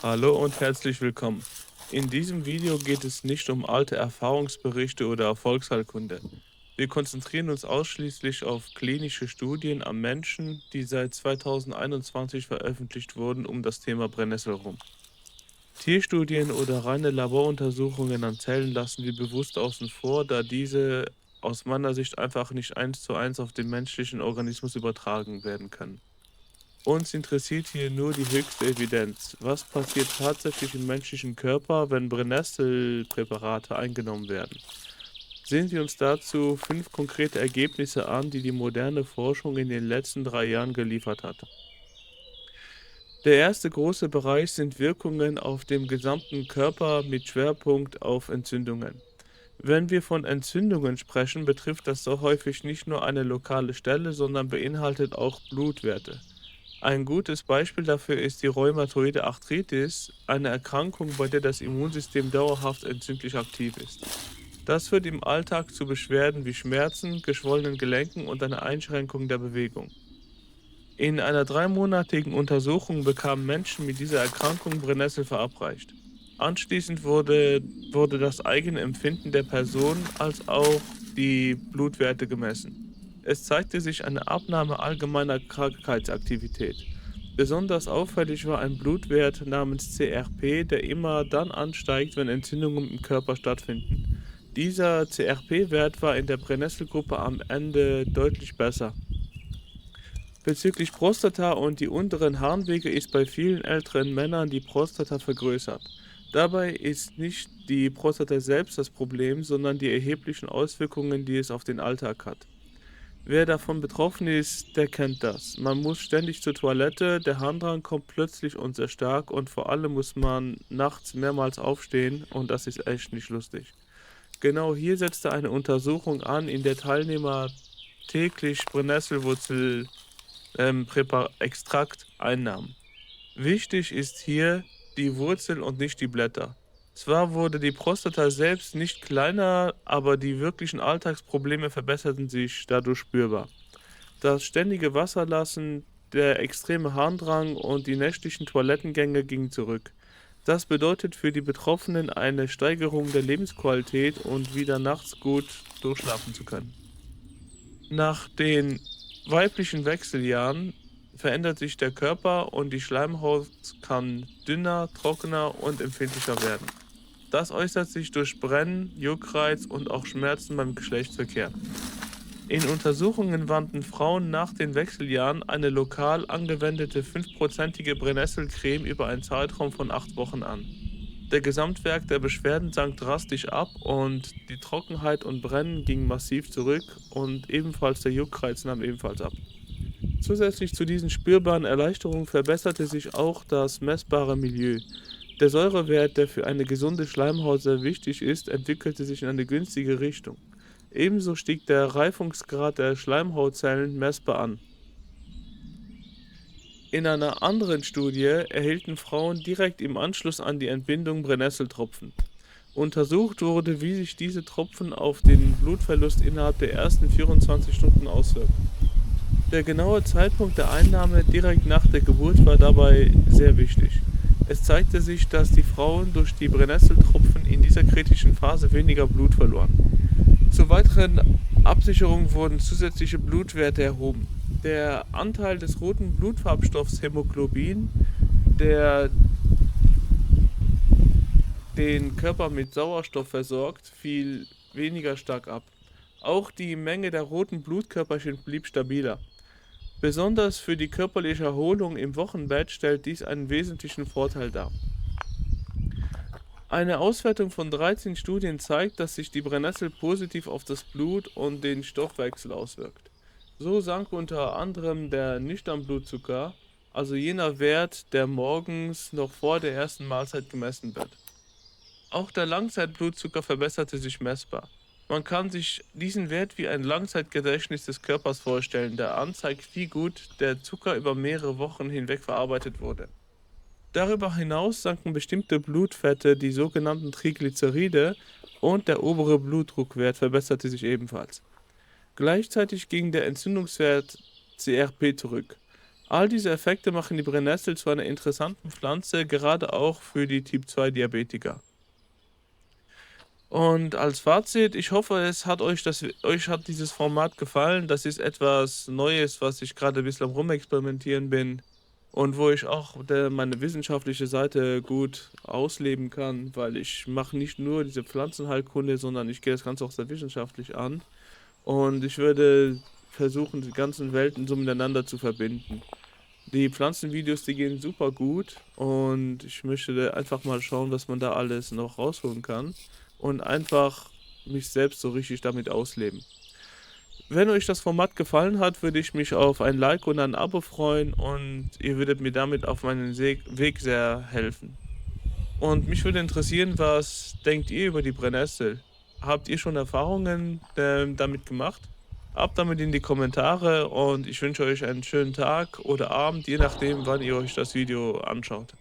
Hallo und herzlich willkommen. In diesem Video geht es nicht um alte Erfahrungsberichte oder Erfolgsheilkunde. Wir konzentrieren uns ausschließlich auf klinische Studien am Menschen, die seit 2021 veröffentlicht wurden, um das Thema Brennnessel rum. Tierstudien oder reine Laboruntersuchungen an Zellen lassen wir bewusst außen vor, da diese aus meiner Sicht einfach nicht eins zu eins auf den menschlichen Organismus übertragen werden können. Uns interessiert hier nur die höchste Evidenz. Was passiert tatsächlich im menschlichen Körper, wenn Brennnesselpräparate eingenommen werden? Sehen wir uns dazu 5 konkrete Ergebnisse an, die die moderne Forschung in den letzten 3 Jahren geliefert hat. Der erste große Bereich sind Wirkungen auf dem gesamten Körper mit Schwerpunkt auf Entzündungen. Wenn wir von Entzündungen sprechen, betrifft das so häufig nicht nur eine lokale Stelle, sondern beinhaltet auch Blutwerte. Ein gutes Beispiel dafür ist die rheumatoide Arthritis, eine Erkrankung, bei der das Immunsystem dauerhaft entzündlich aktiv ist. Das führt im Alltag zu Beschwerden wie Schmerzen, geschwollenen Gelenken und einer Einschränkung der Bewegung. In einer dreimonatigen Untersuchung bekamen Menschen mit dieser Erkrankung Brennnessel verabreicht. Anschließend wurde das eigene Empfinden der Person als auch die Blutwerte gemessen. Es zeigte sich eine Abnahme allgemeiner Krankheitsaktivität. Besonders auffällig war ein Blutwert namens CRP, der immer dann ansteigt, wenn Entzündungen im Körper stattfinden. Dieser CRP-Wert war in der Brennnesselgruppe am Ende deutlich besser. Bezüglich Prostata und die unteren Harnwege ist bei vielen älteren Männern die Prostata vergrößert. Dabei ist nicht die Prostata selbst das Problem, sondern die erheblichen Auswirkungen, die es auf den Alltag hat. Wer davon betroffen ist, der kennt das. Man muss ständig zur Toilette, der Harndrang kommt plötzlich und sehr stark und vor allem muss man nachts mehrmals aufstehen und das ist echt nicht lustig. Genau hier setzte eine Untersuchung an, in der Teilnehmer täglich Brennnesselwurzel Extrakt einnahmen. Wichtig ist hier die Wurzel und nicht die Blätter. Zwar wurde die Prostata selbst nicht kleiner, aber die wirklichen Alltagsprobleme verbesserten sich dadurch spürbar. Das ständige Wasserlassen, der extreme Harndrang und die nächtlichen Toilettengänge gingen zurück. Das bedeutet für die Betroffenen eine Steigerung der Lebensqualität und wieder nachts gut durchschlafen zu können. Nach den weiblichen Wechseljahren verändert sich der Körper und die Schleimhaut kann dünner, trockener und empfindlicher werden. Das äußert sich durch Brennen, Juckreiz und auch Schmerzen beim Geschlechtsverkehr. In Untersuchungen wandten Frauen nach den Wechseljahren eine lokal angewendete 5%ige Brennnesselcreme über einen Zeitraum von 8 Wochen an. Der Gesamtwert der Beschwerden sank drastisch ab und die Trockenheit und Brennen gingen massiv zurück und ebenfalls der Juckreiz nahm ebenfalls ab. Zusätzlich zu diesen spürbaren Erleichterungen verbesserte sich auch das messbare Milieu. Der Säurewert, der für eine gesunde Schleimhaut sehr wichtig ist, entwickelte sich in eine günstige Richtung. Ebenso stieg der Reifungsgrad der Schleimhautzellen messbar an. In einer anderen Studie erhielten Frauen direkt im Anschluss an die Entbindung Brennnesseltropfen. Untersucht wurde, wie sich diese Tropfen auf den Blutverlust innerhalb der ersten 24 Stunden auswirken. Der genaue Zeitpunkt der Einnahme direkt nach der Geburt war dabei sehr wichtig. Es zeigte sich, dass die Frauen durch die Brennnesseltropfen in dieser kritischen Phase weniger Blut verloren. Zur weiteren Absicherung wurden zusätzliche Blutwerte erhoben. Der Anteil des roten Blutfarbstoffs Hämoglobin, der den Körper mit Sauerstoff versorgt, fiel weniger stark ab. Auch die Menge der roten Blutkörperchen blieb stabiler. Besonders für die körperliche Erholung im Wochenbett stellt dies einen wesentlichen Vorteil dar. Eine Auswertung von 13 Studien zeigt, dass sich die Brennnessel positiv auf das Blut und den Stoffwechsel auswirkt. So sank unter anderem der Nüchternblutzucker, also jener Wert, der morgens noch vor der ersten Mahlzeit gemessen wird. Auch der Langzeitblutzucker verbesserte sich messbar. Man kann sich diesen Wert wie ein Langzeitgedächtnis des Körpers vorstellen, der anzeigt, wie gut der Zucker über mehrere Wochen hinweg verarbeitet wurde. Darüber hinaus sanken bestimmte Blutfette, die sogenannten Triglyceride, und der obere Blutdruckwert verbesserte sich ebenfalls. Gleichzeitig ging der Entzündungswert CRP zurück. All diese Effekte machen die Brennnessel zu einer interessanten Pflanze, gerade auch für die Typ-2-Diabetiker. Und als Fazit, ich hoffe, euch hat dieses Format gefallen. Das ist etwas Neues, was ich gerade ein bisschen am Rumexperimentieren bin und wo ich auch meine wissenschaftliche Seite gut ausleben kann, weil ich mache nicht nur diese Pflanzenheilkunde, sondern ich gehe das Ganze auch sehr wissenschaftlich an. Und ich würde versuchen, die ganzen Welten so miteinander zu verbinden. Die Pflanzenvideos, die gehen super gut und ich möchte da einfach mal schauen, was man da alles noch rausholen kann und einfach mich selbst so richtig damit ausleben. Wenn euch das Format gefallen hat, würde ich mich auf ein Like und ein Abo freuen und ihr würdet mir damit auf meinen Weg sehr helfen. Und mich würde interessieren, was denkt ihr über die Brennnessel? Habt ihr schon Erfahrungen, damit gemacht? Ab damit in die Kommentare und ich wünsche euch einen schönen Tag oder Abend, je nachdem, wann ihr euch das Video anschaut.